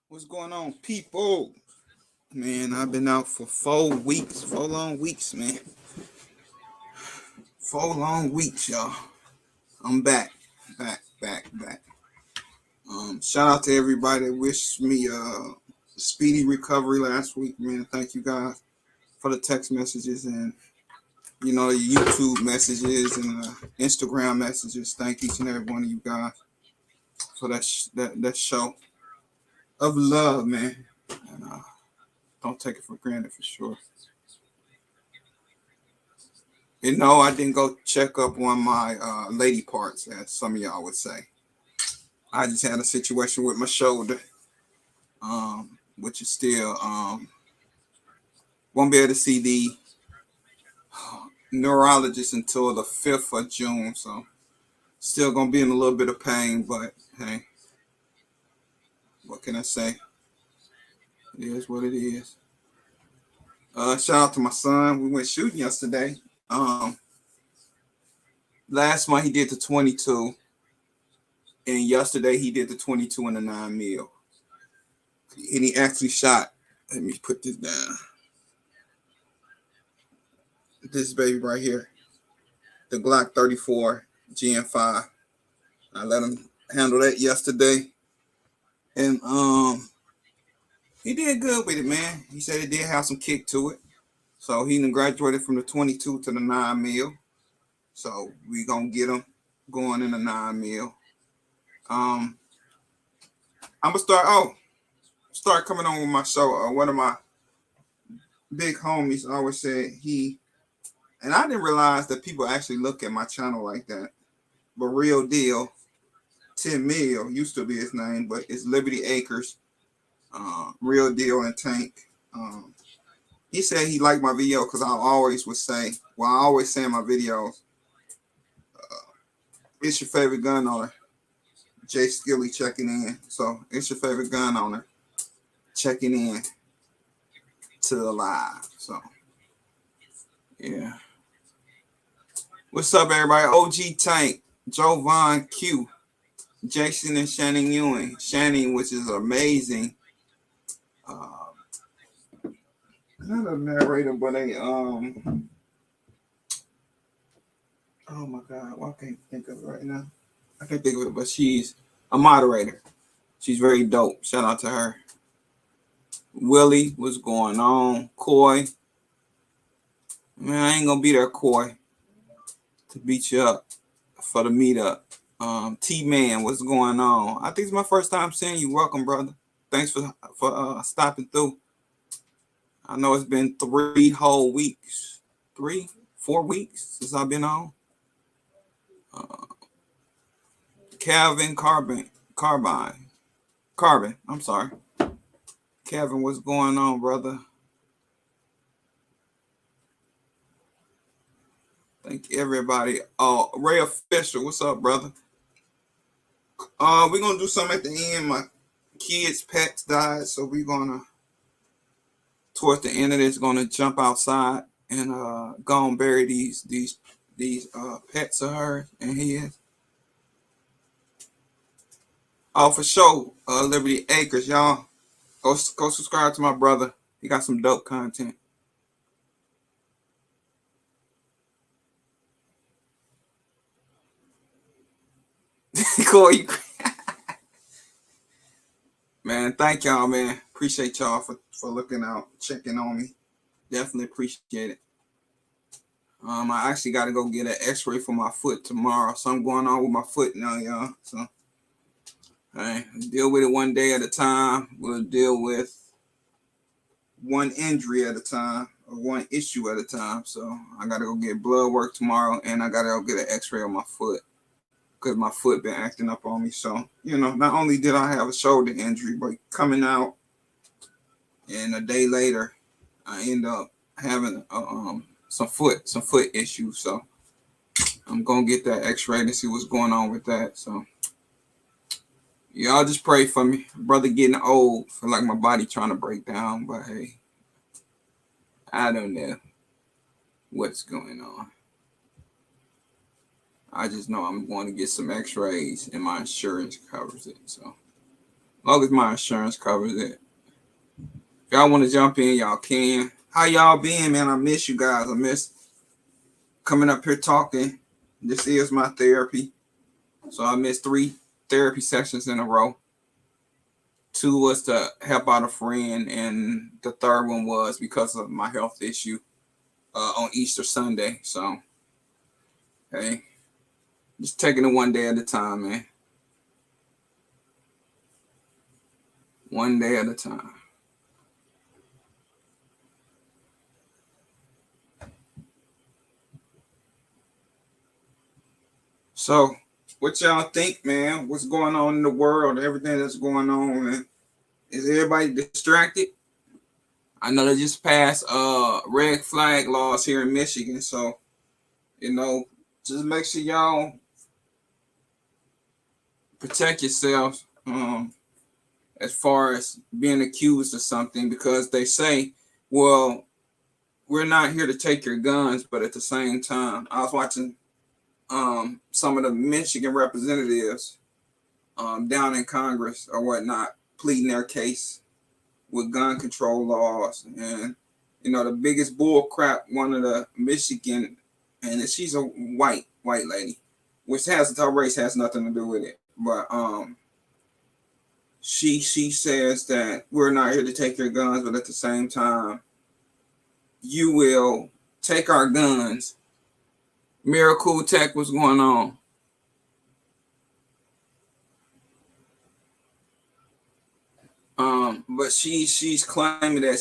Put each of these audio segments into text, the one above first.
What's going on, people? Man, I've been out for 4 weeks, 4 long weeks, man. 4 long weeks, y'all. I'm back, back. Shout out to everybody that wished me a speedy recovery last week, man. Thank you guys for the text messages and the YouTube messages and Instagram messages. Thank each and every one of you guys for that show of love, man. And don't take it for granted for sure. I didn't go check up on my lady parts, as some of y'all would say. I just had a situation with my shoulder, which is still won't be able to see the neurologist until the 5th of June. So still gonna be in a little bit of pain, but hey, what can I say? It is what it is. Shout out to my son. We went shooting yesterday. Last month he did the 22, and yesterday he did the 22 and the 9 mil. And he actually shot. Let me put this down. This baby right here, the Glock 34 GM5. I let him handle that yesterday, and he did good with it, man. He said it did have some kick to it, so he done graduated from the 22 to the 9 mil. So we gonna get him going in the 9 mil. I'm gonna start coming on with my show. One of my big homies always said and I didn't realize that people actually look at my channel like that. But Real Deal, 10 Mil used to be his name, but it's Liberty Acres, Real Deal and Tank. He said he liked my video because I always say in my videos, it's your favorite gun owner. Jay Skilly checking in. So it's your favorite gun owner checking in to the live. So yeah. What's up, everybody? OG Tank, Jovan Q, Jason and Shannon Ewing. Shannon, which is amazing. Not a narrator, but oh my God, why can't I think of it right now? I can't think of it, but she's a moderator. She's very dope. Shout out to her. Willie, what's going on? Coy, man, I ain't gonna be there, Coy, to beat you up for the meetup. T-Man, what's going on? I think it's my first time seeing you. Welcome, brother. Thanks for stopping through. I know it's been 3 whole weeks, 4 weeks since I've been on. Calvin Carbon. I'm sorry. Kevin, what's going on, brother? Thank everybody. Ray Official, what's up, brother? We're gonna do something at the end. My kids' pets died, so we're gonna towards the end of this gonna jump outside and go and bury these pets of hers and his. Oh, for sure. Liberty Acres, y'all. Go subscribe to my brother. He got some dope content. Cool. Man, thank y'all, man. Appreciate y'all for looking out, checking on me. Definitely appreciate it. I actually got to go get an X-ray for my foot tomorrow. Something going on with my foot now, y'all. So, deal with it one day at a time. We'll deal with one injury at a time or one issue at a time. So I got to go get blood work tomorrow, and I got to go get an X-ray on my foot because my foot been acting up on me. So, not only did I have a shoulder injury, but coming out, and a day later, I end up having some foot issues. So I'm gonna get that X-ray to see what's going on with that. So y'all just pray for me, brother. Getting old, feel like my body trying to break down, but hey, I don't know what's going on. I just know I'm going to get some X-rays, and my insurance covers it. So long as my insurance covers it. If y'all want to jump in, y'all can. How y'all been, man? I miss you guys. I miss coming up here talking. This is my therapy. So I missed 3 therapy sessions in a row. 2 was to help out a friend, and the third one was because of my health issue on Easter Sunday. So, hey, just taking it one day at a time, man. One day at a time. So, what y'all think, man? What's going on in the world? Everything that's going on, man. Is everybody distracted? I know they just passed red flag laws here in Michigan, so just make sure y'all protect yourselves as far as being accused of something, because they say, well, we're not here to take your guns, but at the same time, I was watching some of the Michigan representatives down in Congress or whatnot pleading their case with gun control laws. And the biggest bull crap, one of the Michigan, and she's a white lady, which her race has nothing to do with it, but she says that we're not here to take your guns, but at the same time, you will take our guns. Miracle Tech, what's going on? But she's claiming that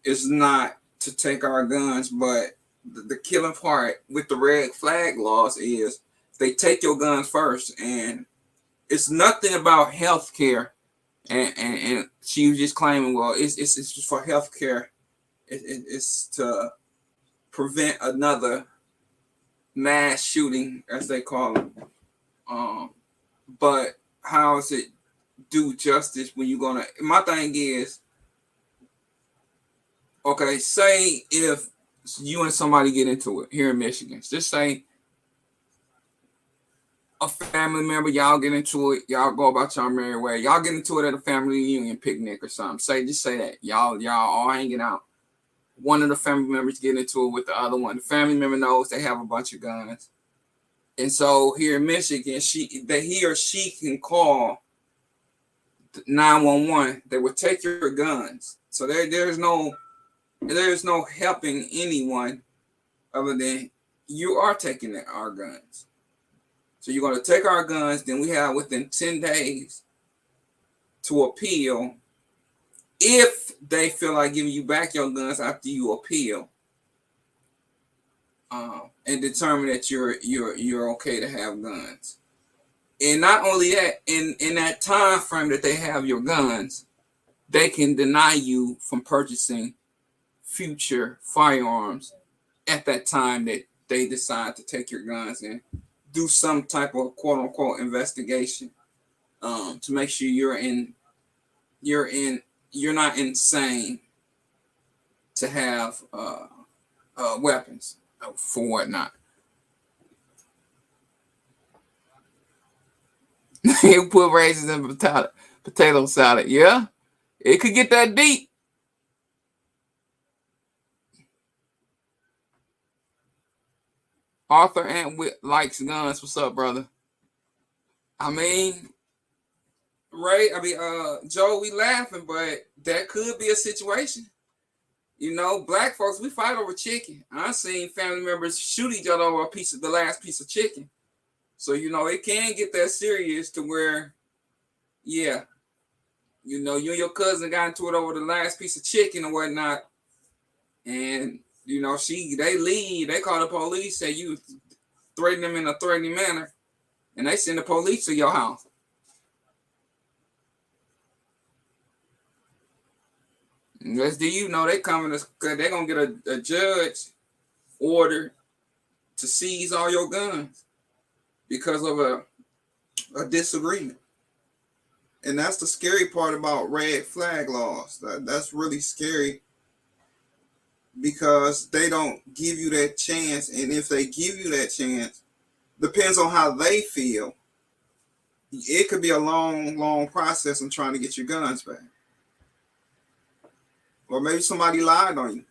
it's not to take our guns, but the killing part with the red flag laws is they take your guns first, and it's nothing about health care. And she was just claiming, well, it's just for health care. It's to prevent another mass shooting, as they call it. But how is it do justice when you're gonna? My thing is, okay, say if you and somebody get into it here in Michigan, just say a family member, y'all get into it, y'all go about your merry way, y'all get into it at a family reunion picnic or something. Just say that y'all all hanging out. One of the family members get into it with the other one. The family member knows they have a bunch of guns, and so here in Michigan, he or she can call 911. They will take your guns. So there's no helping anyone other than you are taking our guns. So you're going to take our guns. Then we have within 10 days to appeal. If they feel like giving you back your guns after you appeal, and determine that you're okay to have guns. And not only that, in that time frame that they have your guns, they can deny you from purchasing future firearms at that time that they decide to take your guns and do some type of quote unquote investigation to make sure you're not insane to have weapons for whatnot. You put raisins in potato salad. Yeah, it could get that deep. Arthur Antwit likes guns. What's up, brother? I mean, Ray, Joe, we laughing, but that could be a situation. Black folks, we fight over chicken. I've seen family members shoot each other over the last piece of chicken. So, it can get that serious to where, yeah, you and your cousin got into it over the last piece of chicken or whatnot. And, they leave, they call the police, say you threaten them in a threatening manner, and they send the police to your house. Unless they coming, they're going to get a judge order to seize all your guns because of a disagreement. And that's the scary part about red flag laws. That's really scary because they don't give you that chance. And if they give you that chance, depends on how they feel. it could be a long process in trying to get your guns back. Or maybe somebody lied on you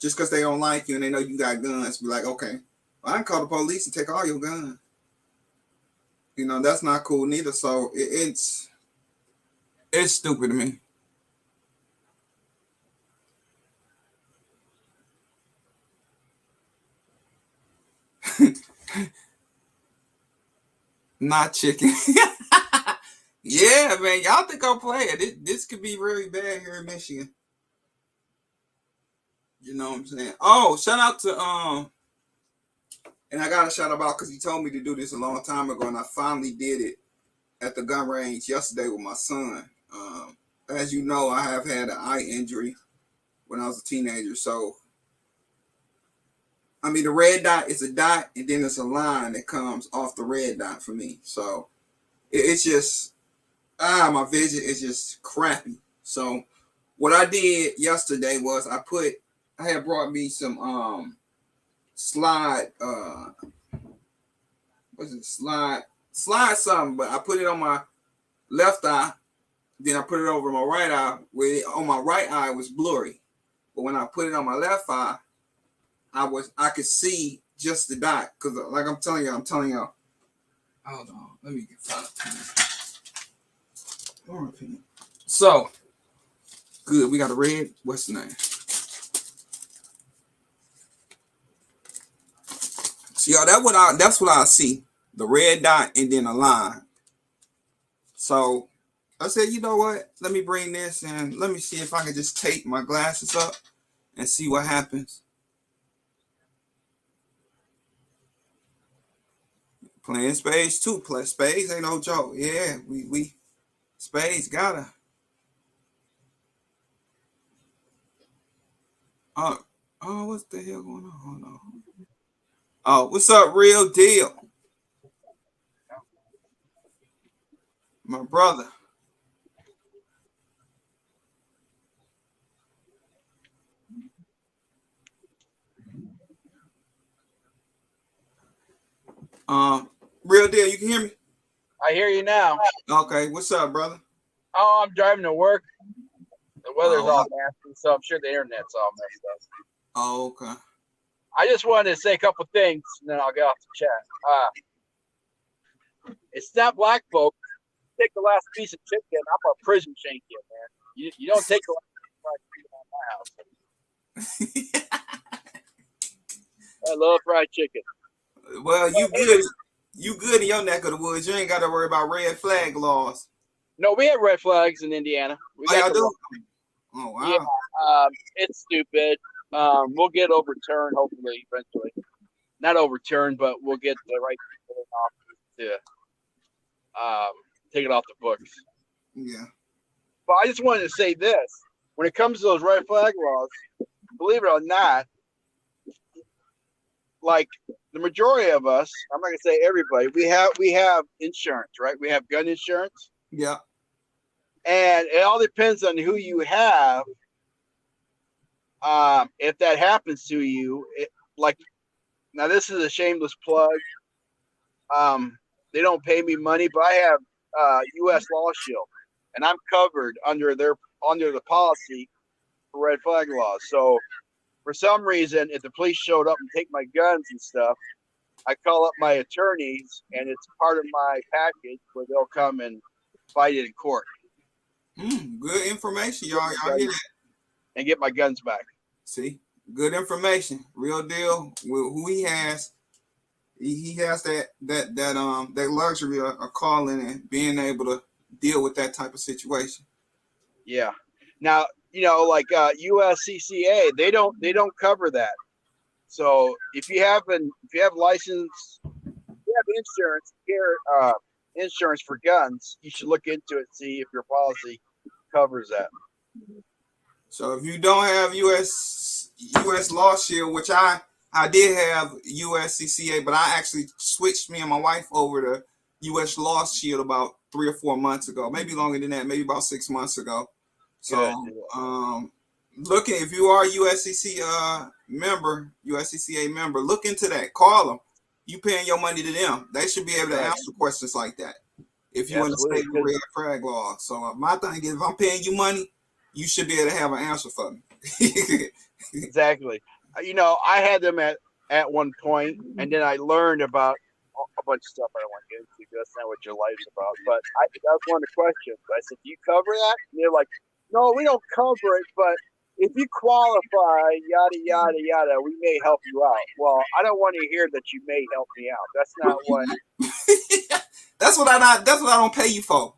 just because they don't like you and they know you got guns. Be like, okay, well, I can call the police and take all your guns. That's not cool neither. So it's stupid to me. Not chicken. Yeah, man. Y'all think I'm playing. This could be really bad here in Michigan. You know what I'm saying? Oh, shout out to and I got a shout out because he told me to do this a long time ago, and I finally did it at the gun range yesterday with my son. As you know, I have had an eye injury when I was a teenager. So, I mean, the red dot is a dot, and then it's a line that comes off the red dot for me. So, it's just, my vision is just crappy. So, what I did yesterday was I had brought me some slide, what's it, slide something, but I put it on my left eye. Then I put it over my right eye, where on my right eye was blurry. But when I put it on my left eye, I could see just the dot. Because like I'm telling y'all, hold on, let me get 5 pen. So, good, we got a red, what's the name? So y'all, that's what I see. The red dot and then a line. So I said, you know what? Let me bring this and let me see if I can just tape my glasses up and see what happens. Playing spades too. Play spades ain't no joke. Yeah, we spades gotta. What's the hell going on? Hold on. Oh, what's up, real deal? My brother. Real deal, you can hear me? I hear you now. Okay, what's up, brother? Oh, I'm driving to work. The weather's Oh, all nasty, so I'm sure the internet's all messed up. Oh, okay. I just wanted to say a couple things, and then I'll get off the chat. It's not black folk. Take the last piece of chicken. I'm a prison shank you, man. You don't take the last piece of fried chicken out of my house. I love fried chicken. Well, you good. You good in your neck of the woods. You ain't got to worry about red flag laws. No, we have red flags in Indiana. We got y'all do? Oh, wow. Yeah, it's stupid. We'll get overturned hopefully eventually. Not overturned, but we'll get the right people in office to take it off the books. Yeah. But I just wanted to say this: when it comes to those red flag laws, believe it or not, like the majority of us, I'm not gonna say everybody, we have insurance, right? We have gun insurance. Yeah. And it all depends on who you have. If that happens to you, like now, this is a shameless plug. They don't pay me money, but I have U.S. Law Shield, and I'm covered under the policy for red flag laws. So, for some reason, if the police showed up and take my guns and stuff, I call up my attorneys, and it's part of my package where they'll come and fight it in court. Good information, y'all. Y'all hear that? And get my guns back. See, good information, real deal. Who he has that luxury of calling and being able to deal with that type of situation. Yeah. Now, like USCCA, they don't cover that. So if you have license, if you have insurance for guns, you should look into it, see if your policy covers that. So if you don't have US Law Shield, which I did have USCCA, but I actually switched me and my wife over to US Law Shield about 3 or 4 months ago, maybe longer than that, maybe about 6 months ago. So looking, if you are a USCCA member, look into that. Call them. You paying your money to them. They should be able to answer questions like that. if you Yeah, in the state absolutely. of red flag law. So my thing is, if I'm paying you money, you should be able to have an answer for me. Exactly. I had them at one point, and then I learned about a bunch of stuff I don't want to get into because that's not what your life's about. But that was one of the questions. I said, "Do you cover that?" And they're like, "No, we don't cover it, but if you qualify, yada yada yada, we may help you out." Well, I don't want to hear that you may help me out. That's not what That's what I not. That's what I don't pay you for.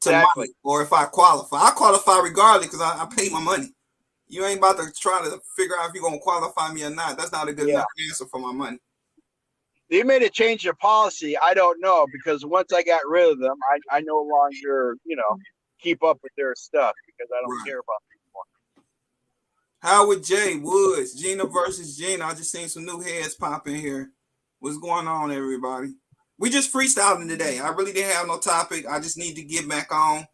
To exactly. money, or if I qualify regardless because I pay my money. You ain't about to try to figure out if you're gonna qualify me or not. That's not a good Yeah, enough answer for my money. they made a change of policy. I don't know because once I got rid of them, I no longer keep up with their stuff because I don't Right. care about them anymore. Howard J. Woods, Gina versus Gina. I just seen some new heads pop in here. What's going on, everybody? We just freestyling today. I really didn't have no topic. I just need to get back on.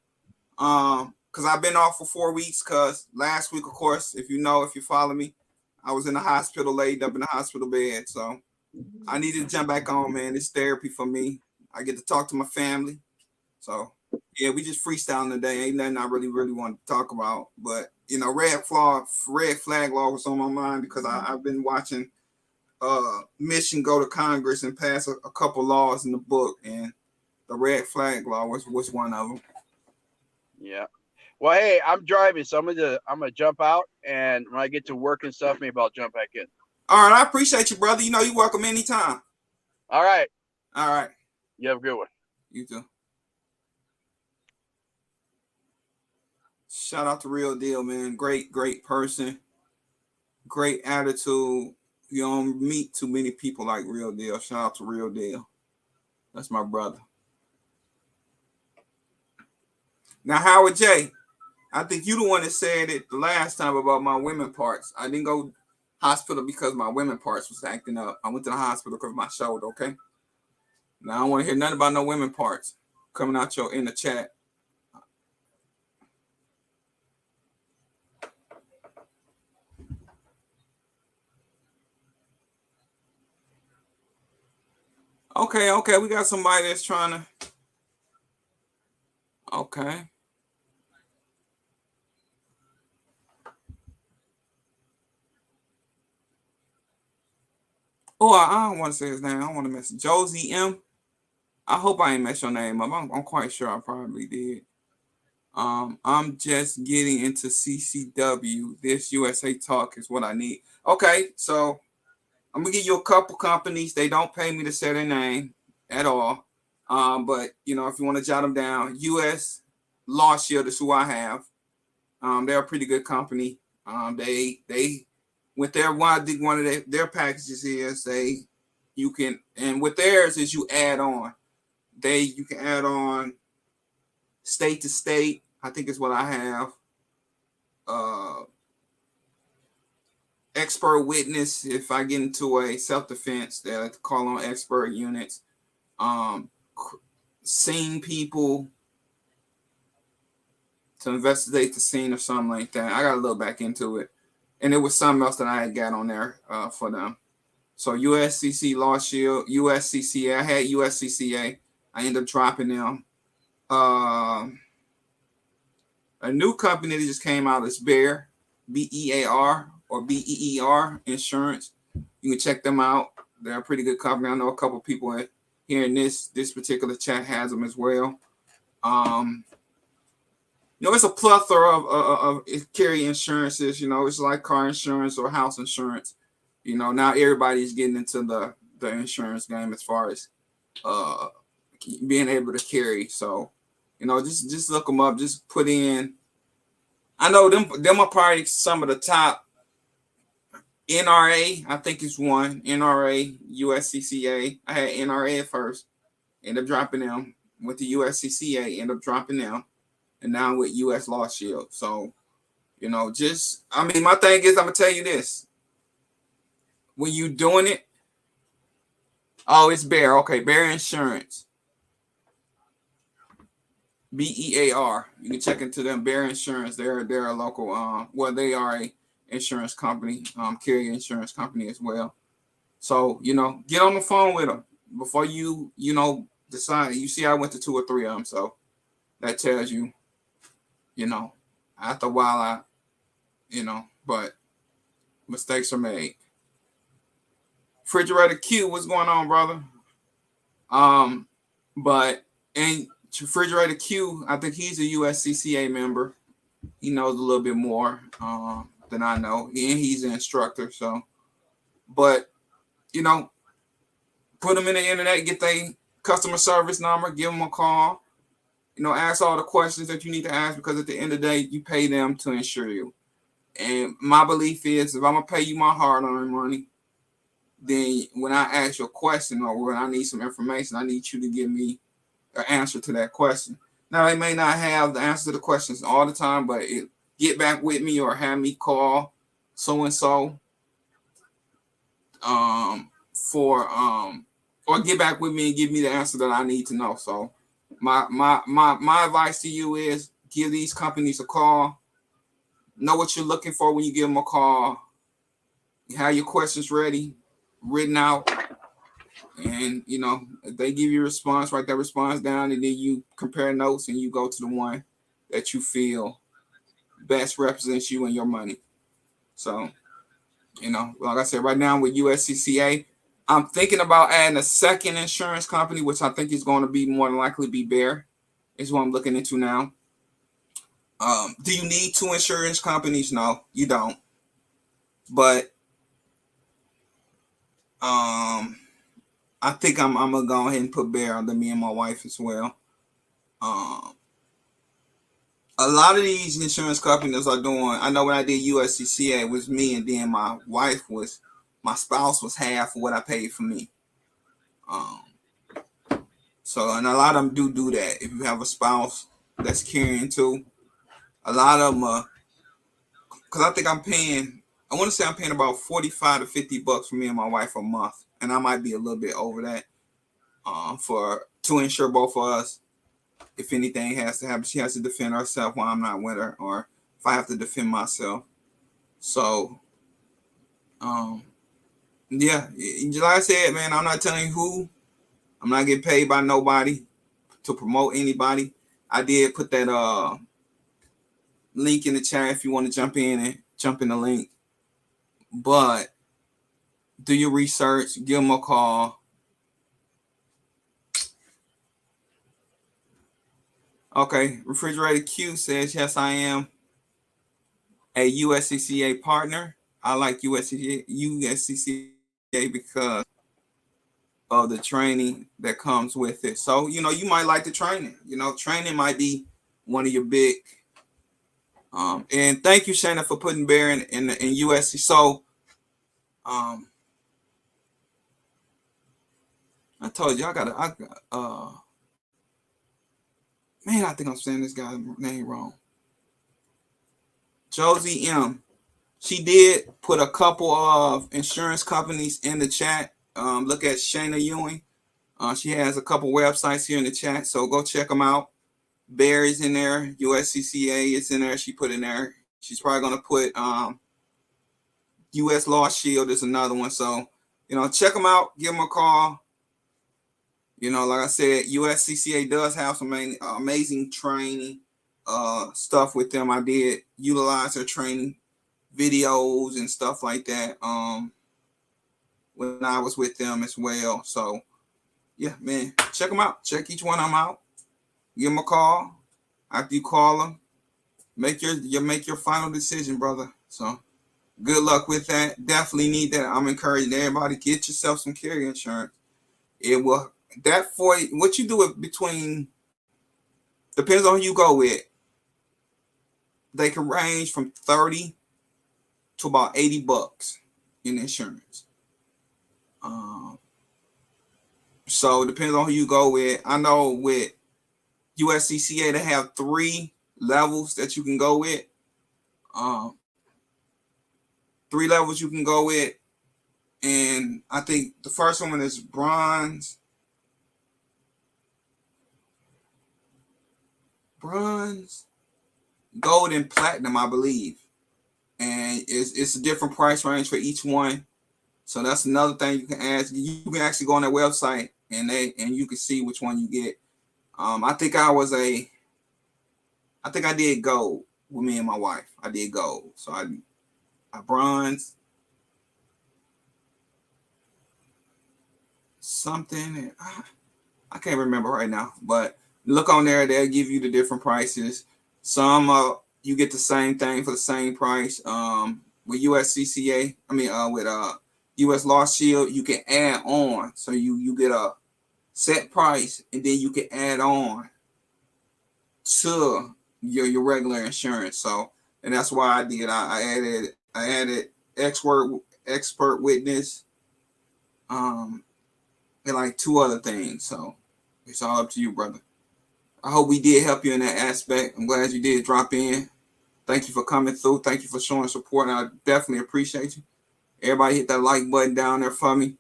Because I've been off for 4 weeks. Because last week, of course, if you follow me, I was in the hospital, laid up in the hospital bed. So I needed to jump back on, man. It's therapy for me. I get to talk to my family. So yeah, we just freestyling today. Ain't nothing I really want to talk about. But red flag law was on my mind because I've been watching Mission go to Congress and pass a couple laws in the book, and the red flag law was one of them. Yeah. Well, hey, I'm driving, so I'm gonna jump out, and when I get to work and stuff, maybe I'll jump back in. All right, I appreciate you, brother. You know you're welcome anytime. All right. All right. You have a good one. You too. Shout out to Real Deal, man. Great person. Great attitude. You don't meet too many people like Real Deal. Shout out to Real Deal. That's my brother. Now, Howard J., I think you the one that said it the last time about my women parts. I didn't go hospital because my women parts was acting up. I went to the hospital because of my shoulder, okay? Now, I don't want to hear nothing about no women parts coming out in the chat. Okay, we got somebody that's trying to. Okay. Oh, I don't want to say his name. I don't want to mess. Josie M. I hope I ain't mess your name up. I'm quite sure I probably did. I'm just getting into CCW. This USA Talk is what I need. Okay, so I'm gonna give you a couple companies. They don't pay me to say their name at all. But if you want to jot them down, US Law Shield is who I have. They're a pretty good company. They with their one of their packages is you can, and with theirs is you add on. You can add on state to state. I think is what I have. Uh, Expert witness. If I get into a self defense, they like to call on expert units. Um, Scene people to investigate the scene or something like that. I got to look back into it, and it was something else that I had got on there for them. So USCC Law Shield, USCCA. I had USCCA. I ended up dropping them. A new company that just came out is Bear, BEAR or BEER Insurance. You can check them out. They're a pretty good company. I know a couple people here in this particular chat has them as well. It's a plethora of carry insurances. It's like car insurance or house insurance. Now everybody's getting into the insurance game as far as being able to carry. So, just look them up. Just put in. I know them are probably some of the top. NRA, I think it's one. NRA, USCCA. I had NRA at first. Ended up dropping them. Went to USCCA. Ended up dropping them. And now with US Law Shield. So, my thing is, I'm going to tell you this. When you doing it, it's Bear. Okay, Bear Insurance. BEAR. You can check into them. Bear Insurance. They're a local. They are a insurance company. Carrier insurance company as well. So get on the phone with them before you decide. You see, I went to 2 or 3 of them, so that tells you, you know, after a while, but mistakes are made. Refrigerator Q, what's going on, brother? But and Refrigerator Q, I think he's a USCCA member. He knows a little bit more than I know, and he's an instructor. So, but put them in the internet, get their customer service number, give them a call. Ask all the questions that you need to ask, because at the end of the day, you pay them to insure you. And my belief is, if I'm gonna pay you my hard-earned money, then when I ask you a question or when I need some information, I need you to give me an answer to that question. Now, they may not have the answer to the questions all the time, but get back with me or have me call so and so or get back with me and give me the answer that I need to know. So my advice to you is, give these companies a call. Know what you're looking for when you give them a call. Have your questions ready, written out, and if they give you a response, write that response down, and then you compare notes and you go to the one that you feel best represents you and your money. So, like I said, right now with USCCA, I'm thinking about adding a second insurance company, which I think is going to be more than likely be Bear. Is what I'm looking into now. Do you need 2 insurance companies? No, you don't. But I think I'm gonna go ahead and put Bear under me and my wife as well. A lot of these insurance companies are doing. I know when I did USCCA, it was me, and then my spouse was half of what I paid for me. So, and a lot of them do that. If you have a spouse that's carrying too, a lot of them, because I think I want to say I'm paying about $45 to $50 for me and my wife a month, and I might be a little bit over that to insure both of us. If anything has to happen, she has to defend herself while I'm not with her, or if I have to defend myself. So, yeah, like I said, man, I'm not telling you who. I'm not getting paid by nobody to promote anybody. I did put that link in the chat if you want to jump in the link. But do your research, give them a call. Okay, Refrigerator Q says, yes, I am a USCCA partner. I like USCCA because of the training that comes with it. So, you might like the training. Training might be one of your big. And thank you, Shana, for putting Bear in USC. So, I told you man, I think I'm saying this guy's name wrong. Josie M. She did put a couple of insurance companies in the chat. Look at Shana Ewing. She has a couple websites here in the chat, so go check them out. Bear is in there. USCCA is in there. She put in there. She's probably going to put US Law Shield is another one. So, check them out. Give them a call. Like I said, USCCA does have some amazing training stuff with them. I did utilize their training videos and stuff like that when I was with them as well. So, yeah, man, check them out. Check each one of them out. Give them a call. After you call them, make your final decision, brother. So, good luck with that. Definitely need that. I'm encouraging everybody, get yourself some carrier insurance. It will. That for what you do it between, depends on who you go with. They can range from $30 to about $80 in insurance. So it depends on who you go with. I know with USCCA they have 3 levels that you can go with. 3 levels you can go with, and I think the first one is bronze, gold, and platinum, I believe. And it's a different price range for each one. So that's another thing you can ask. You can actually go on their website and you can see which one you get. I think I did gold with me and my wife. I did gold, so I bronze something. I can't remember right now, but look on there. They'll give you the different prices. Some you get the same thing for the same price. With USCCA, with US Law Shield, you can add on. So you get a set price, and then you can add on to your regular insurance. So, and that's why I did. I added expert witness, and like 2 other things. So it's all up to you, brother. I hope we did help you in that aspect. I'm glad you did drop in. Thank you for coming through. Thank you for showing support. And I definitely appreciate you. Everybody hit that like button down there for me.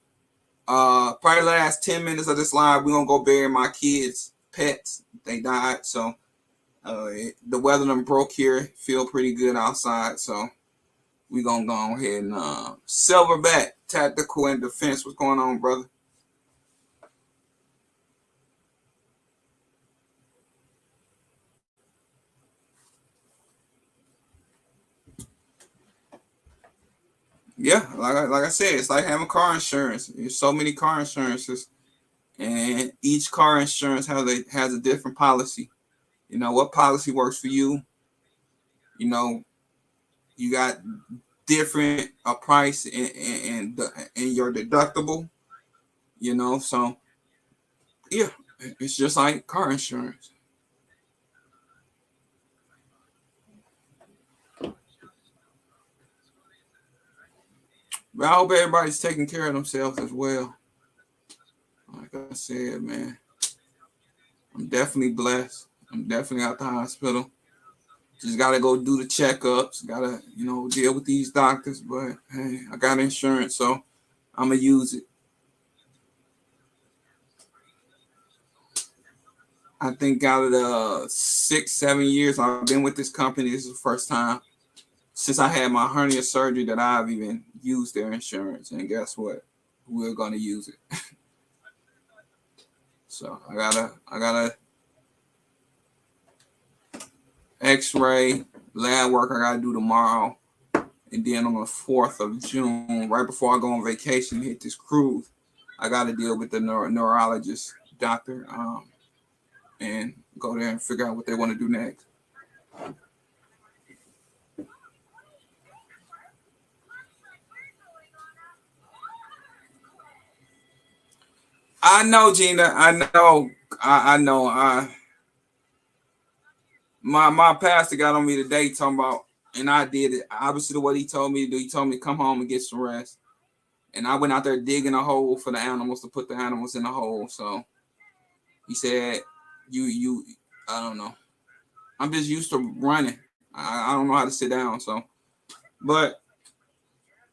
Probably the last 10 minutes of this live, we're gonna go bury my kids' pets. They died. So the weather done broke here. Feel pretty good outside. So we're gonna go ahead and Silverback, Tactical and Defense. What's going on, brother? Yeah, like I said, it's like having car insurance. There's so many car insurances, and each car insurance has a different policy. You know what policy works for you. You know, you got different price in your deductible. You know, so yeah, it's just like car insurance. But I hope everybody's taking care of themselves as well. Like I said, man, I'm definitely blessed. I'm definitely out the hospital. Just gotta go do the checkups. Gotta, deal with these doctors. But hey, I got insurance, so I'm gonna use it. I think out of the 6-7 years I've been with this company, this is the first time since I had my hernia surgery that I've even used their insurance. And guess what? We're gonna use it. So I gotta X-ray lab work I gotta do tomorrow, and then on the 4th of June, right before I go on vacation, hit this cruise, I gotta deal with the neurologist doctor, and go there and figure out what they want to do next. I know, Gina. I know. I know. My pastor got on me today talking about, and I did it. Obviously, what he told me to do, he told me to come home and get some rest. And I went out there digging a hole for the animals, to put the animals in the hole. So he said, you, I don't know. I'm just used to running. I don't know how to sit down. So, but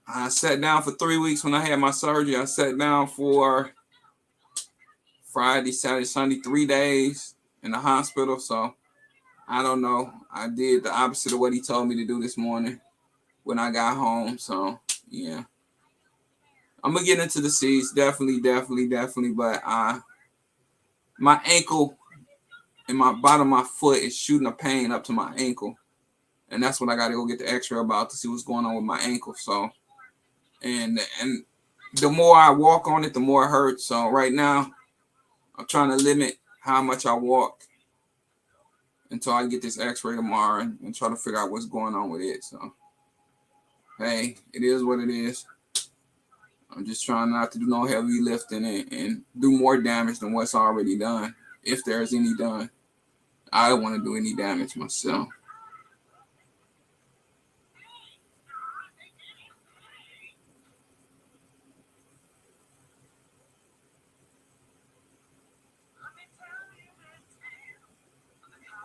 I sat down for 3 weeks when I had my surgery. I sat down for Friday, Saturday, Sunday, 3 days in the hospital. So I don't know. I did the opposite of what he told me to do this morning when I got home. So yeah, I'm gonna get into the seats. Definitely. But my ankle and my bottom of my foot is shooting a pain up to my ankle. And that's what I got to go get the X-ray about, to see what's going on with my ankle. So, and the more I walk on it, the more it hurts. So right now, I'm trying to limit how much I walk until I get this X-ray tomorrow, and try to figure out what's going on with it. So, hey, it is what it is. I'm just trying not to do no heavy lifting and do more damage than what's already done, if there's any done. I don't want to do any damage myself.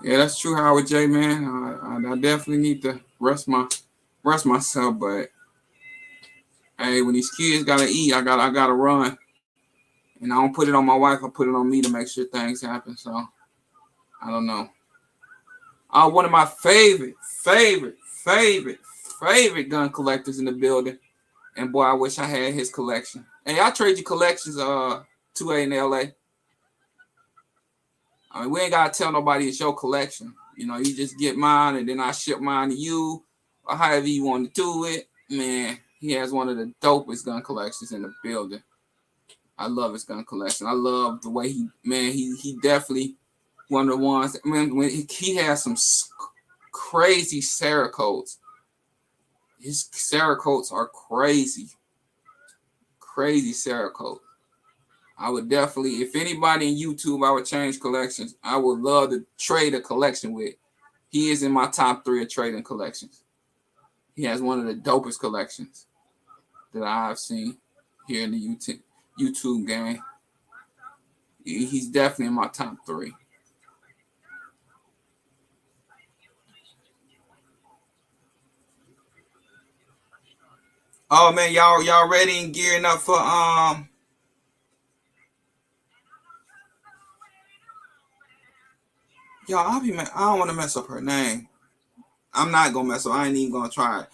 Yeah, that's true, Howard J. Man. I definitely need to rest myself, but hey, when these kids gotta eat, I gotta run, and I don't put it on my wife. I put it on me to make sure things happen. So I don't know. One of my favorite gun collectors in the building, and boy, I wish I had his collection. Hey, I trade you collections. 2A in LA. I mean, we ain't gotta tell nobody it's your collection. You know, you just get mine and then I ship mine to you, or however you want to do it. Man, he has one of the dopest gun collections in the building. I love his gun collection. I love the way he definitely one of the ones. I mean, when he has some crazy Cerakotes. His Cerakotes are crazy Cerakotes. I would definitely, if anybody in YouTube, I would change collections. I would love to trade a collection with. He is in my top 3 of trading collections. He has one of the dopest collections that I've seen here in the YouTube game. He's definitely in my top 3. Oh man, y'all ready and gearing up for y'all, I don't want to mess up her name. I'm not gonna mess up. I ain't even gonna try it.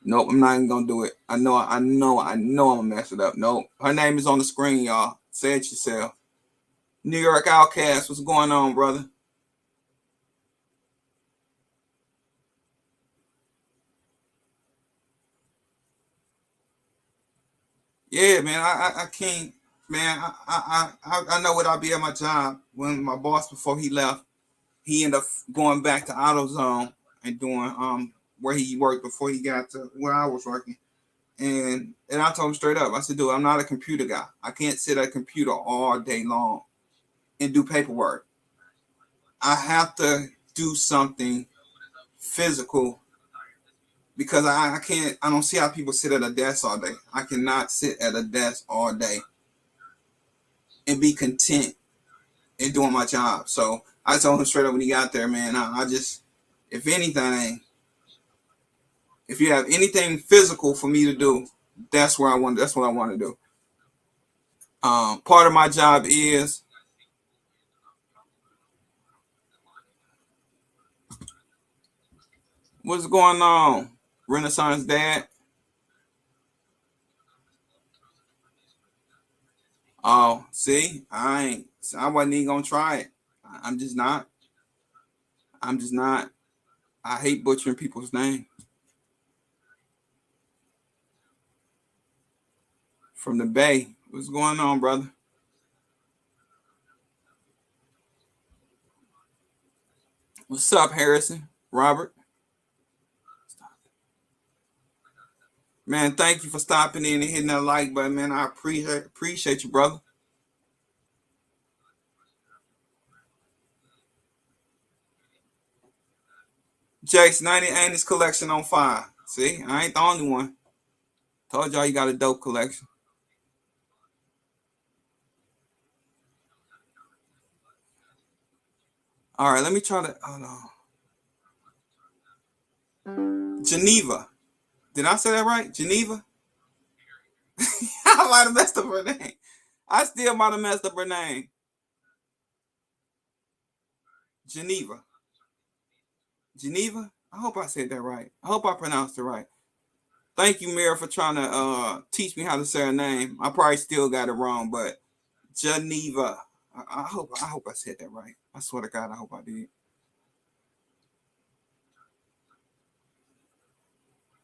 Nope, I'm not even gonna do it. I know I'm gonna mess it up. Nope. Her name is on the screen, y'all. Say it yourself. New York Outcast, what's going on, brother? Yeah, man, I can't, man. I know what I'll be at my job when my boss before he left, he ended up going back to AutoZone and doing where he worked before he got to where I was working. And I told him straight up, I said, dude, I'm not a computer guy. I can't sit at a computer all day long and do paperwork. I have to do something physical because I can't, I don't see how people sit at a desk all day. I cannot sit at a desk all day and be content in doing my job. So I told him straight up when he got there, man, I just, if anything, if you have anything physical for me to do, that's what I want to do. Part of my job is what's going on, Renaissance Dad? Oh, see, I wasn't even gonna try it. I'm just not. I'm just not. I hate butchering people's name. From the Bay, what's going on, brother? What's up, Harrison? Robert? Man, thank you for stopping in and hitting that like button, man. I appreciate you, brother. Jake's 90 collection on fire. See, I ain't the only one. Told y'all you got a dope collection. All right, let me try to. Hold on. Geneva. Did I say that right? Geneva? I might have messed up her name. I still might have messed up her name. Geneva. Geneva? I hope I said that right. I hope I pronounced it right. Thank you, Mira, for trying to teach me how to say her name. I probably still got it wrong, but Geneva. I hope I said that right. I swear to God, I hope I did.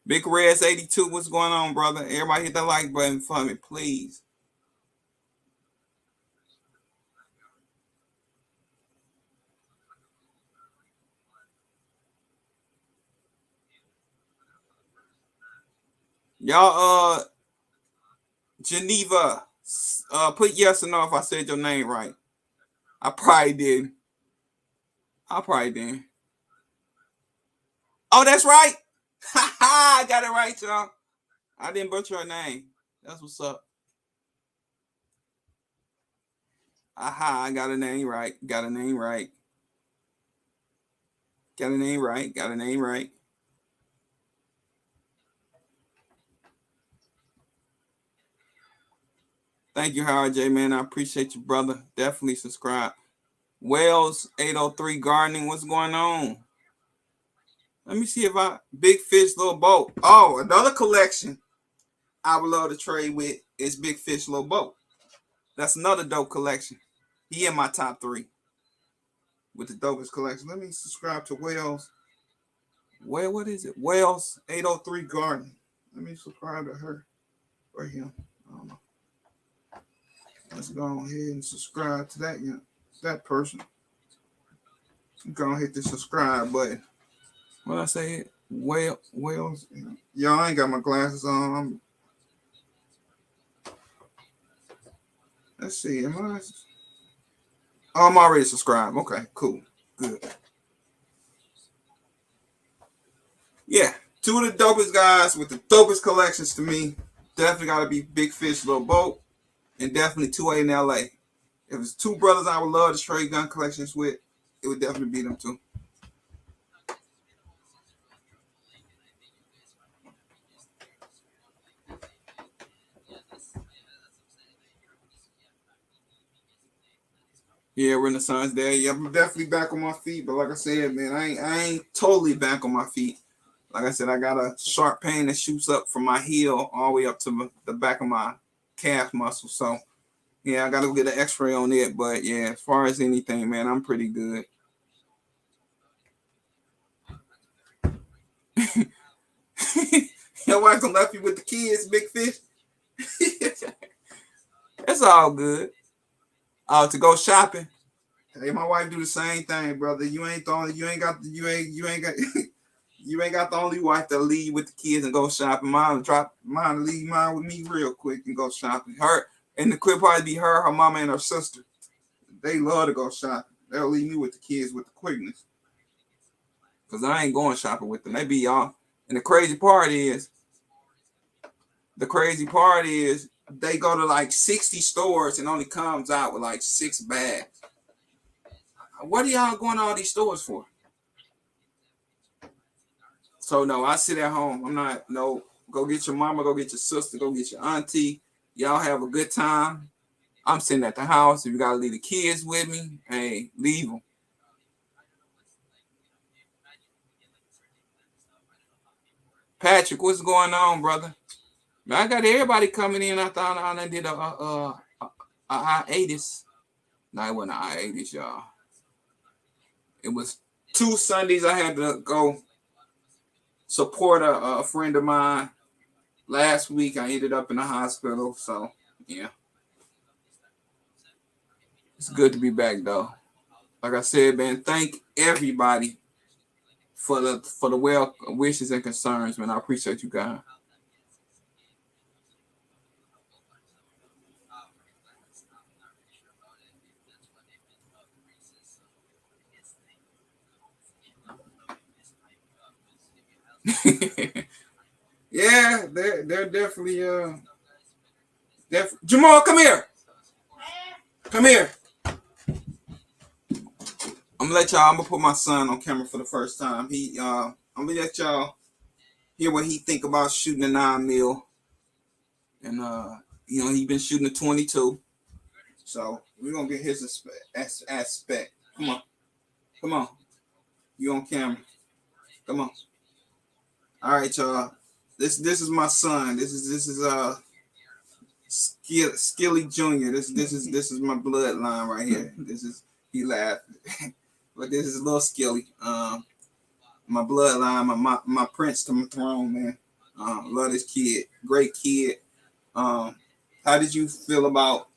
Big Reds 82, what's going on, brother? Everybody hit that like button for me, please. Y'all, Geneva, put yes or no if I said your name right. I probably did. I probably did. Oh, that's right. I got it right, y'all. I didn't butcher her name. That's what's up. Aha, I got a name right. Got a name right. Got a name right. Got a name right. Thank you, Howard J, man. I appreciate you, brother. Definitely subscribe. Wells 803 Gardening, what's going on? Let me see if Big Fish Little Boat. Oh, another collection I would love to trade with is Big Fish Little Boat. That's another dope collection. He in my top 3 with the dopest collection. Let me subscribe to Wales. What is it? Wales 803 Garden. Let me subscribe to her or him. I don't know. Let's go ahead and subscribe to that person. Go and hit the subscribe button. What I say? Wales. Y'all, I ain't got my glasses on. Let's see. Oh, I'm already subscribed. Okay, cool. Good. Yeah, 2 of the dopest guys with the dopest collections to me. Definitely got to be Big Fish, Little Boat, and definitely 2A in LA. If it's 2 brothers I would love to trade gun collections with, it would definitely be them 2. Yeah, Renaissance Day. Yeah, I'm definitely back on my feet. But like I said, man, I ain't totally back on my feet. Like I said, I got a sharp pain that shoots up from my heel all the way up to the back of my calf muscle. So, yeah, I got to go get an x-ray on it. But, yeah, as far as anything, man, I'm pretty good. Your wife done left you with the kids, Big Fish? It's all good. To go shopping. Hey, my wife do the same thing, brother. You ain't got you ain't got the only wife that leave with the kids and go shopping. Leave mine with me real quick and go shopping. Her and the quick part be her mama and her sister. They love to go shopping. They'll leave me with the kids with the quickness. Cause I ain't going shopping with them. They be y'all. And the crazy part is they go to like 60 stores and only comes out with like 6 bags. What are y'all going to all these stores for? So no, I sit at home. I'm not go get your mama, go get your sister, go get your auntie. Y'all have a good time. I'm sitting at the house. If you gotta leave the kids with me, hey, leave them. Patrick, what's going on, brother? I got everybody coming in. I thought I did a I-80s. No, it wasn't an I-80s, y'all. It was 2 Sundays I had to go support a friend of mine. Last week I ended up in the hospital, so yeah. It's good to be back though. Like I said, man, thank everybody for the well wishes and concerns, man. I appreciate you guys. Yeah, they're definitely Jamal, come here. Come here. I'm gonna put my son on camera for the first time. I'm gonna let y'all hear what he think about shooting a 9mm. And he been shooting a 22. So we're gonna get his aspect. Come on. You on camera. Come on. All right, y'all. This is my son. This is Skilly Jr. This is my bloodline right here. He laughed. But this is little Skilly. My bloodline, my prince to my throne, man. Love this kid. Great kid. How did you feel about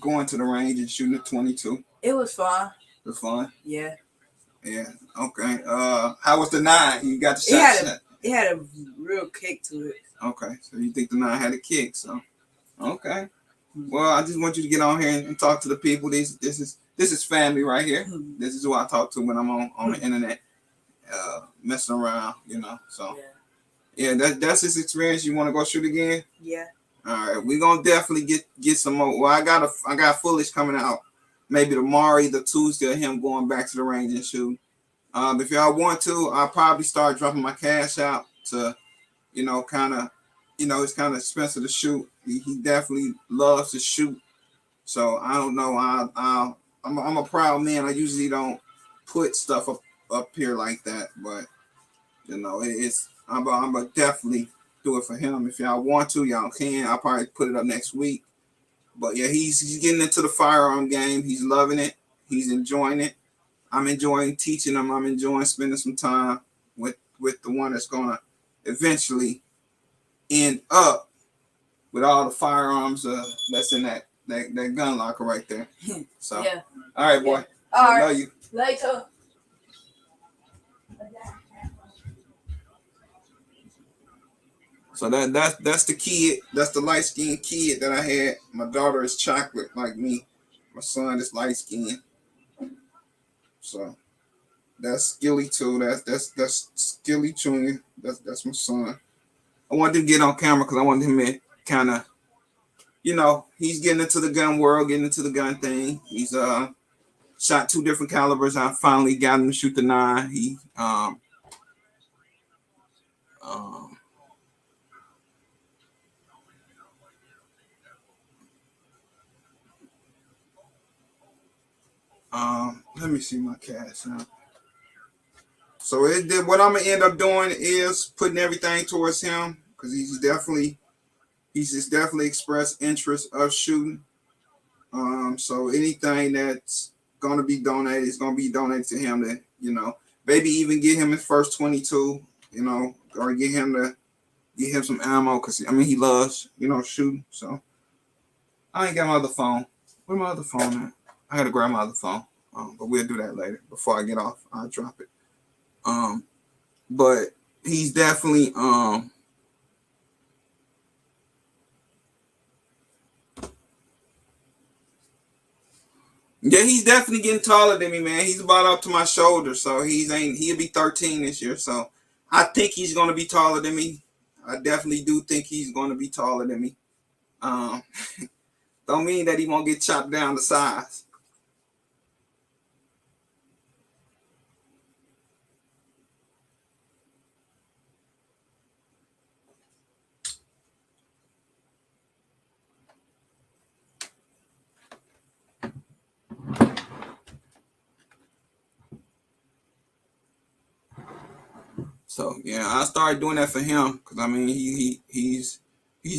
going to the range and shooting a 22? It was fun. It was fun? Yeah. Yeah. Okay. How was the 9? You got the shot? It had a real kick to it. Okay. So you think the 9 had a kick? So okay. Well, I just want you to get on here and talk to the people. This is family right here. This is who I talk to when I'm on the internet, messing around, So yeah, that's his experience. You want to go shoot again? Yeah. All right, we're gonna definitely get some more. Well, I got footage coming out maybe tomorrow, either Tuesday, or him going back to the range and shoot. If y'all want to, I'll probably start dropping my cash out to, kind of, it's kind of expensive to shoot. He definitely loves to shoot. So I don't know. I'm a proud man. I usually don't put stuff up here like that, but I'm gonna definitely do it for him. If y'all want to, y'all can. I'll probably put it up next week. But yeah, he's getting into the firearm game. He's loving it. He's enjoying it. I'm enjoying teaching him. I'm enjoying spending some time with the one that's gonna eventually end up with all the firearms that's in that gun locker right there. So Yeah. all right, boy. Yeah. All I right. love you. Later. So that's the kid. That's the light skinned kid that I had. My daughter is chocolate like me. My son is light skinned. So that's Skilly too. That's Skilly Junior. That's my son. I wanted to get on camera because I wanted him to kind of, he's getting into the gun world, getting into the gun thing. He's shot 2 different calibers. I finally got him to shoot the 9. He um let me see my cash out. So what I'm gonna end up doing is putting everything towards him because he's just definitely expressed interest of shooting. So anything that's gonna be donated is gonna be donated to him to, maybe even get him his first 22, or get him some ammo because I mean he loves, shooting. So I ain't got my other phone. Where my other phone at? I gotta grab my other phone. But we'll do that later. Before I get off, I'll drop it. But he's definitely yeah, he's definitely getting taller than me, man. He's about up to my shoulder, so he'll be 13 this year. So I think he's gonna be taller than me. I definitely do think he's gonna be taller than me. Um, don't mean that he won't get chopped down to size. So yeah, I started doing that for him because I mean he's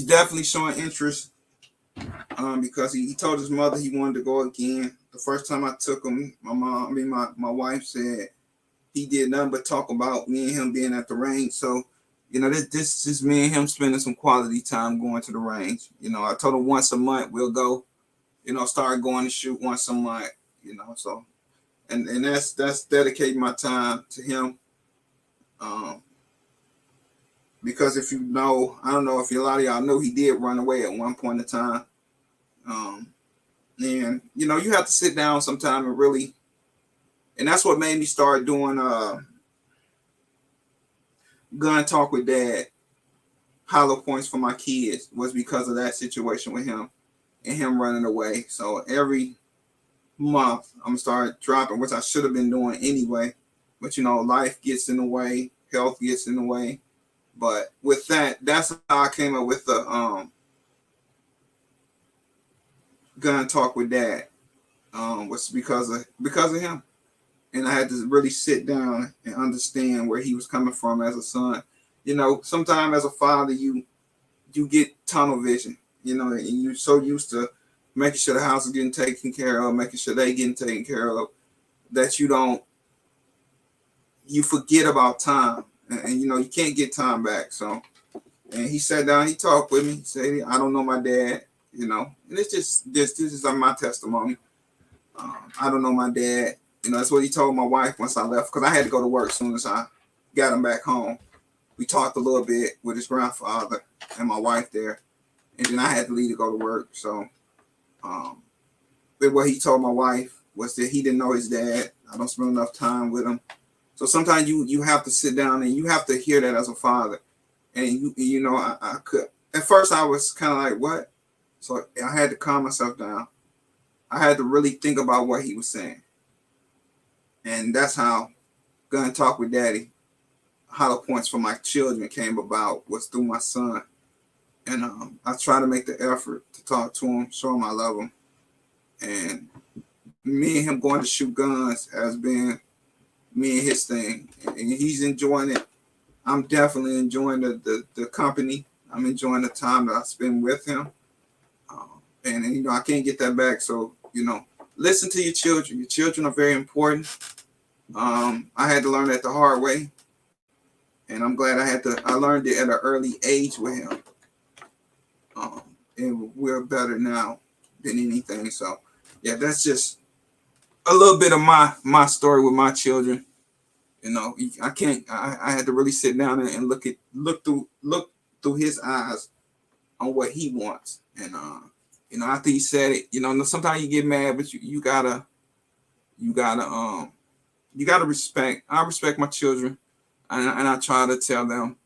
definitely showing interest. Because he told his mother he wanted to go again. The first time I took him, my wife said he did nothing but talk about me and him being at the range. So, this is me and him spending some quality time going to the range. I told him once a month we'll go, start going to shoot once a month, so and that's dedicating my time to him. Because if I don't know if a lot of y'all know he did run away at one point in time. And you have to sit down sometime and really, and that's what made me start doing gun talk with dad, hollow points for my kids, was because of that situation with him and him running away. So every month I'm gonna start dropping, which I should have been doing anyway, but life gets in the way, health gets in the way. But with that's how I came up with the gun talk with dad. Was because of him. And I had to really sit down and understand where he was coming from as a son. Sometimes as a father, you get tunnel vision, and you're so used to making sure the house is getting taken care of, making sure they getting taken care of, that you forget about time. And you can't get time back. So, and he sat down, he talked with me, he said, I don't know my dad, and it's just, this is my testimony. I don't know my dad. That's what he told my wife once I left, because I had to go to work as soon as I got him back home. We talked a little bit with his grandfather and my wife there, and then I had to leave to go to work. So, but what he told my wife was that he didn't know his dad. I don't spend enough time with him. So sometimes you have to sit down and you have to hear that as a father. And I could, at first I was kind of like, what? So I had to calm myself down. I had to really think about what he was saying. And that's how Gun Talk with Daddy, hollow points for my children, came about, was through my son. And I try to make the effort to talk to him, show him I love him. And me and him going to shoot guns has been me and his thing. And he's enjoying it. I'm definitely enjoying the company. I'm enjoying the time that I spend with him. and you know, I can't get that back. So, you know, listen to your children. Your children are very important. I had to learn that the hard way, and I'm glad I learned it at an early age with him. And we're better now than anything. So, yeah, that's just a little bit of my story with my children. You know, I had to really sit down and look through his eyes on what he wants. And you know, after he said it, you know, sometimes you get mad, but you gotta respect. I respect my children, and I try to tell them,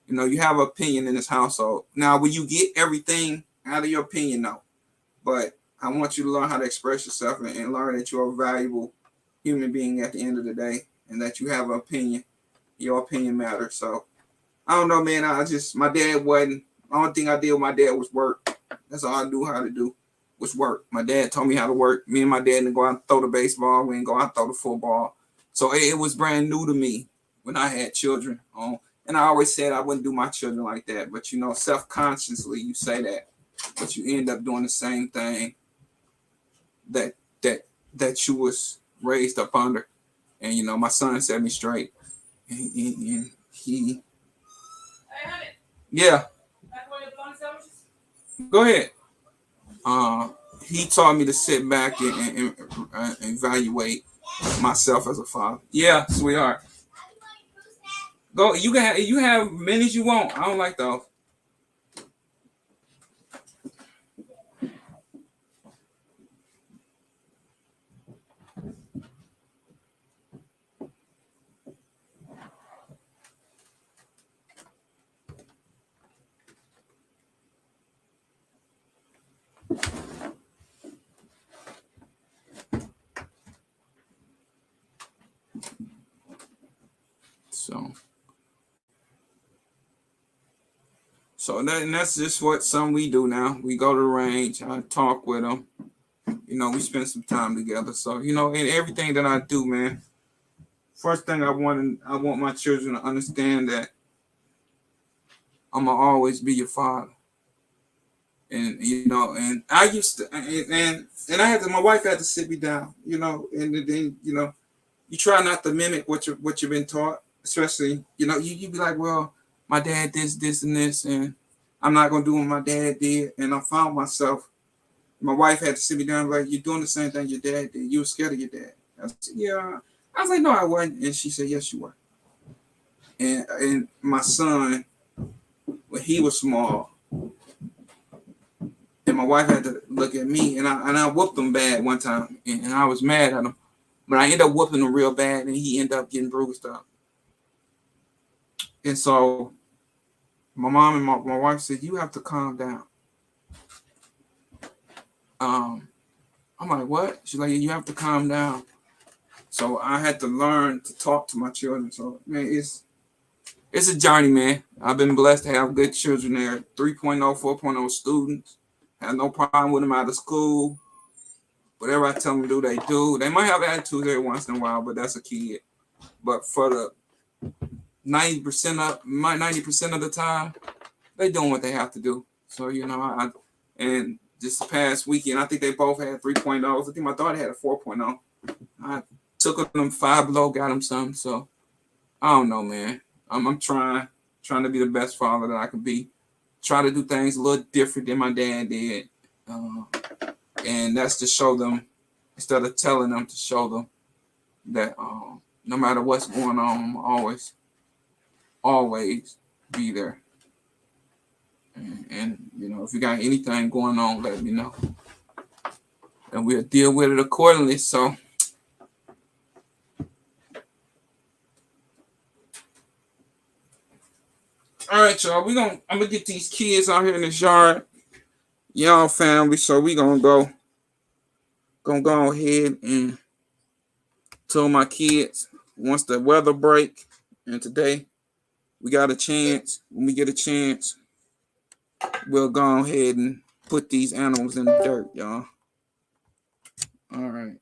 you know, you have an opinion in this household. Now, will you get everything out of your opinion? No, but I want you to learn how to express yourself and learn that you're a valuable human being at the end of the day, and that you have an opinion. Your opinion matters. So I don't know, man. My dad wasn't. The only thing I did with my dad was work. That's all I knew how to do was work. My dad taught me how to work. Me and my dad didn't go out and throw the baseball. We didn't go out and throw the football. So it was brand new to me when I had children. And I always said I wouldn't do my children like that. But, you know, self-consciously you say that. But you end up doing the same thing that you was raised up under. And, you know, my son set me straight. And he yeah. Go ahead. He taught me to sit back and evaluate myself as a father. Yeah, sweetheart. Go. You have many as you want. I don't like those. So that's just what we do now. We go to the range. I talk with them. You know, we spend some time together. So, you know, in everything that I do, man, first thing I want my children to understand that I'm gonna always be your father. And you know, and I used to, and I had to. My wife had to sit me down. You know, and then you know, you try not to mimic what you've been taught. Especially, you know, you be like, well, my dad did this and this, and I'm not gonna do what my dad did. And I found myself. My wife had to sit me down like, you're doing the same thing your dad did. You were scared of your dad. I said, yeah. I was like, no, I wasn't. And she said, yes, you were. And my son, when he was small, and my wife had to look at me, and I whooped him bad one time, and I was mad at him. But I ended up whooping him real bad, and he ended up getting bruised up. And so my mom and my wife said, you have to calm down. I'm like, what? She's like, you have to calm down. So I had to learn to talk to my children. So, man, it's a journey, man. I've been blessed to have good children there. 3.0, 4.0 students. Have no problem with them out of school. Whatever I tell them to do, they do. They might have attitudes every once in a while, but that's a kid. But for the 90% of the time, they doing what they have to do. So, you know, and just the past weekend, I think they both had 3.0s. I think my daughter had a 4.0. I took them 5 below, got them some. So I don't know, man. I'm trying to be the best father that I can be. Try to do things a little different than my dad did. And that's to show them, instead of telling them, to show them that no matter what's going on, I'm always be there. And you know, if you got anything going on, let me know, and we'll deal with it accordingly. So, all right, y'all. I'm gonna get these kids out here in this yard, y'all family. So we gonna go ahead and tell my kids once the weather break, and today we got a chance. When we get a chance, we'll go ahead and put these animals in the dirt, y'all. All right.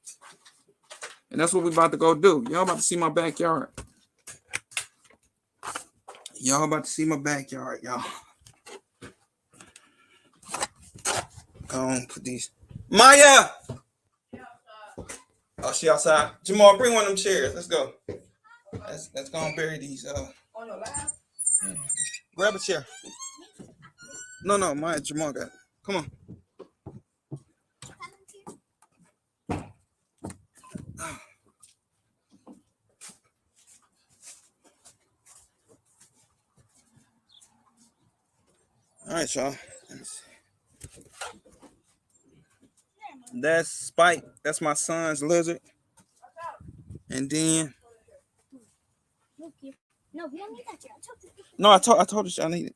And that's what we about to go do. Y'all about to see my backyard. Y'all. Go on, put these. Maya! Oh, she outside. Jamal, bring one of them chairs. Let's go. Let's go and bury these. On your lap? Grab a chair. No, Maya, Jamal got it. Come on. All right, y'all. That's Spike. That's my son's lizard. And then No, we don't need that yet. no, I told you I need it.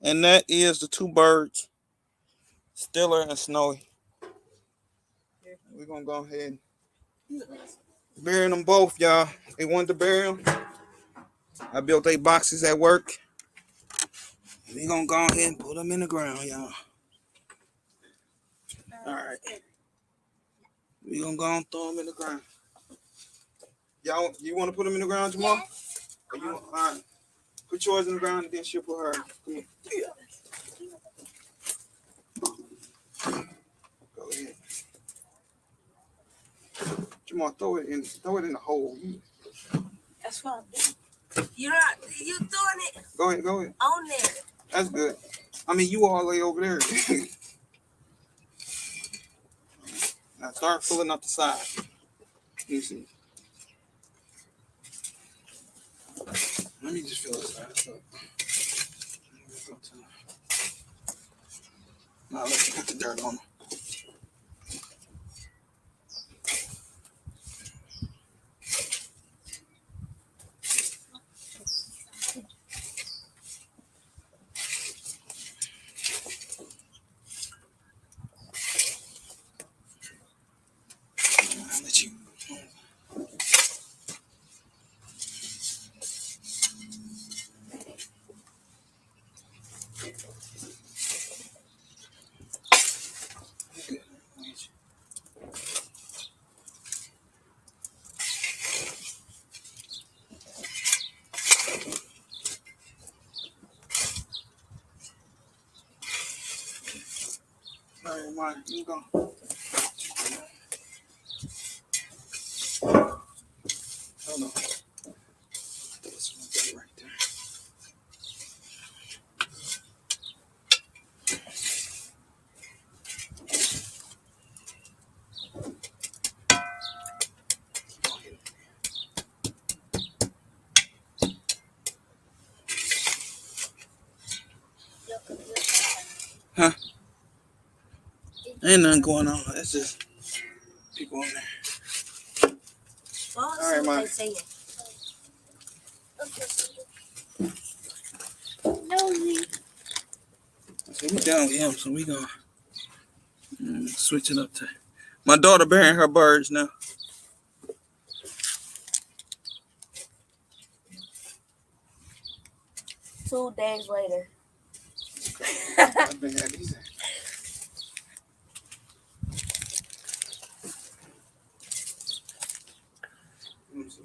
And that is the two birds, Stiller and Snowy. We're gonna go ahead and bury them both, y'all. They wanted to bury them. I built 8 boxes at work. We're gonna go ahead and put them in the ground, y'all. All right. We're gonna go and throw them in the ground. Y'all, you want to put them in the ground, Jamal? Yes. Or you, all right. Put yours in the ground and then she'll put hers. Come here. Go ahead. Jamal, throw it in the hole. That's fine. You doing it Go ahead. on there. That's good. I mean, you all the way over there. Now start filling up the side. Let me see. Let me just fill this side up. Now let's put the dirt on them. I'll let you. All right, Mike, you go. Hold on. This one right there. Huh? Ain't nothing going on. That's just people on there. Well, All right, Mike. Nosy. So we done with him, so we gonna switch it up to my daughter burying her birds now. 2 days later. I've been at these. Let me see.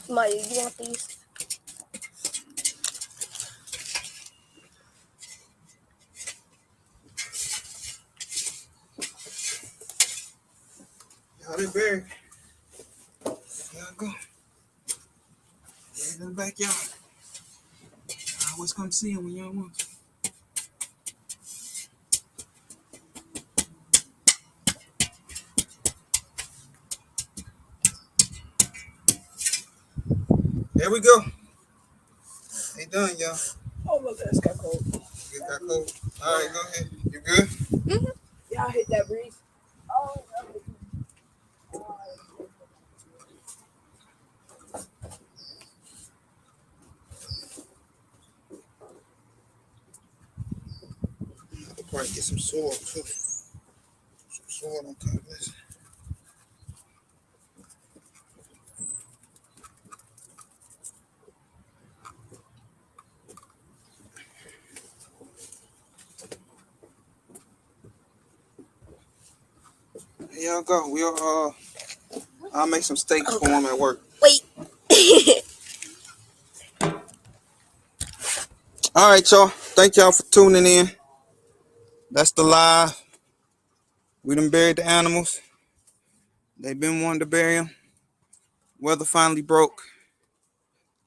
Maya, you want these? Y'all they buried. Y'all go. Yeah, in the backyard. I always come see him when y'all want to. There we go. They done, y'all. Oh, my God, it's got cold. You got cold. All right, go ahead. You good? Y'all hit that breeze. probably get some soil too. Some soil on top of this. Here y'all go. I'll make some steaks for him at work. Wait. All right, y'all. Thank y'all for tuning in. That's the live. We done buried the animals. They've been wanting to bury them. Weather finally broke.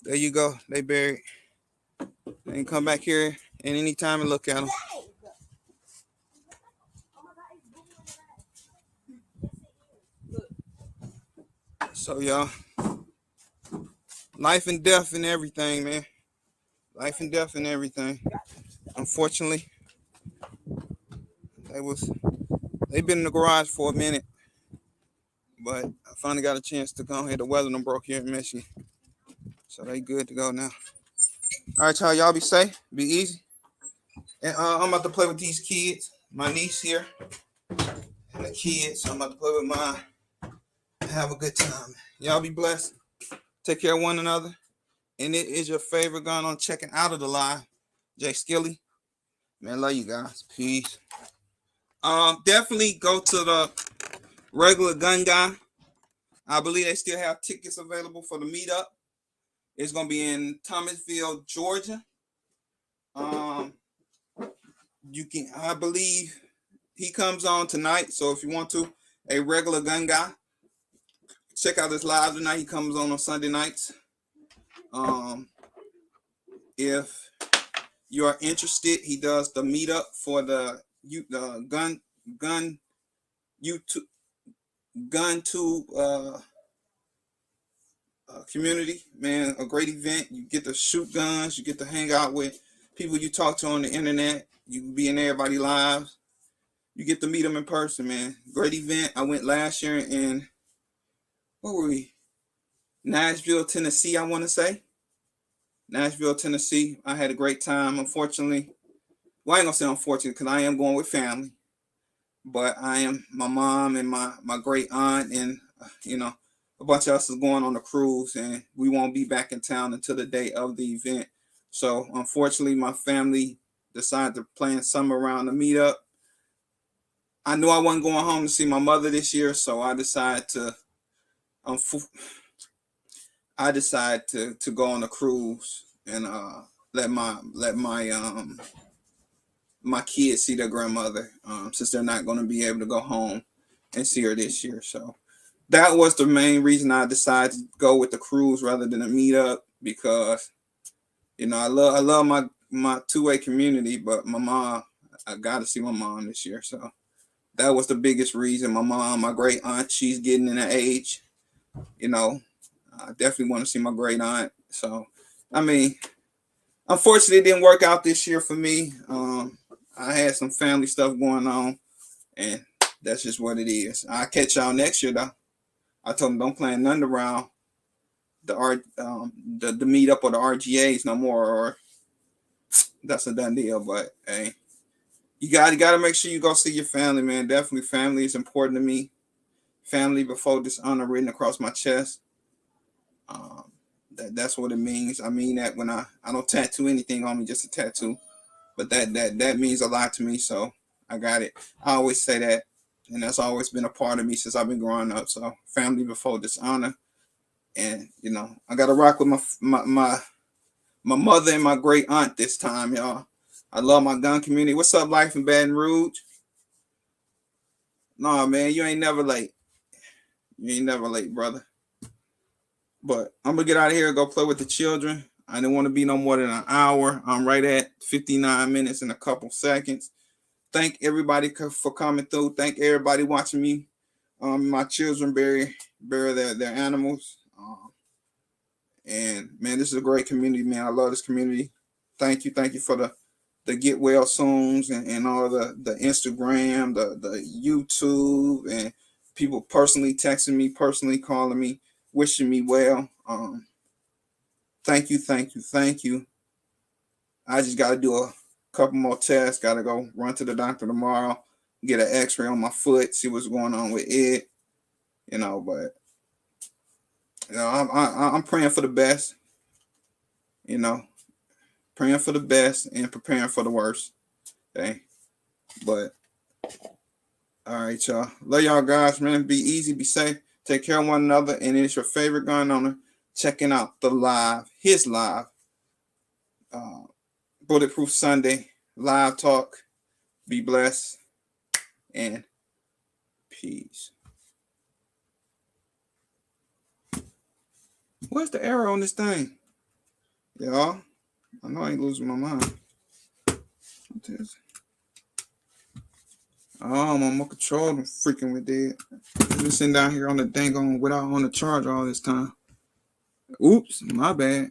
There you go. They buried. They can come back here at any time and look at them. So, y'all, life and death and everything, man. Life and death and everything. Unfortunately, they've been in the garage for a minute, but I finally got a chance to go ahead. The weather done broke here in Michigan, so they good to go now. All right, y'all be safe, be easy. And I'm about to play with these kids. My niece here and the kids. So I'm about to play with mine. Have a good time. Y'all be blessed. Take care of one another. And it is your favorite gun on checking out of the live. Jay Skilly. Man, love you guys. Peace. Definitely go to the regular gun guy. I believe they still have tickets available for the meetup. It's gonna be in Thomasville, Georgia. I believe he comes on tonight. So if you want to, a regular gun guy, check out his live tonight. He comes on Sunday nights. If you are interested, he does the meetup for the gun community. Man, a great event. You get to shoot guns. You get to hang out with people you talk to on the internet. You can be in everybody's lives. You get to meet them in person, man. Great event. I went last year in, what were we? Nashville, Tennessee, I want to say. Nashville, Tennessee. I had a great time. Unfortunately, well, I ain't gonna say unfortunately because I am going with family, but my mom and my great aunt and a bunch of us is going on a cruise, and we won't be back in town until the day of the event. So unfortunately, my family decided to plan something around the meetup. I knew I wasn't going home to see my mother this year, so I decided to go on a cruise and let my kids see their grandmother, since they're not going to be able to go home and see her this year. So that was the main reason I decided to go with the cruise rather than a meetup, because I love my two-way community, but my mom, I got to see my mom this year. So that was the biggest reason. My mom, my great aunt, she's getting in an age, I definitely want to see my great aunt. So, I mean, unfortunately, it didn't work out this year for me. I had some family stuff going on, and that's just what it is. I'll catch y'all next year, though. I told them don't plan nothing around the meetup or the RGAs no more, or that's a done deal. But hey, you got to make sure you go see your family, man. Definitely, family is important to me. Family before dishonor written across my chest. That's what it means. I mean that when I don't tattoo anything on me, just a tattoo, but that means a lot to me. So I got it. I always say that, and that's always been a part of me since I've been growing up. So family before dishonor, and I got to rock with my mother and my great aunt this time, y'all. I love my gun community. What's up, Life in Baton Rouge? No, man, you ain't never late. You ain't never late, brother. But I'm going to get out of here and go play with the children. I didn't want to be no more than an hour. I'm right at 59 minutes and a couple seconds. Thank everybody for coming through. Thank everybody watching me. My children bury their animals. And, man, this is a great community, man. I love this community. Thank you for the get well soons and all the Instagram, the YouTube, and people personally texting me, personally calling me, wishing me well. Thank you. I just got to do couple more tests. Got to go run to the doctor tomorrow, get an x-ray on my foot, see what's going on with it, you know, but, you know, I'm praying for the best, you know, praying for the best and preparing for the worst, okay? But, all right, y'all. Love y'all guys, man. Be easy, be safe, take care of one another, and it's your favorite gun owner checking out the live, his live, Bulletproof Sunday live talk. Be blessed and peace. Where's the arrow on this thing? Y'all, I know I ain't losing my mind. What is it? Oh, my remote control freaking with dead. I've been sitting down here on the dang on without on the charger all this time. Oops, my bad.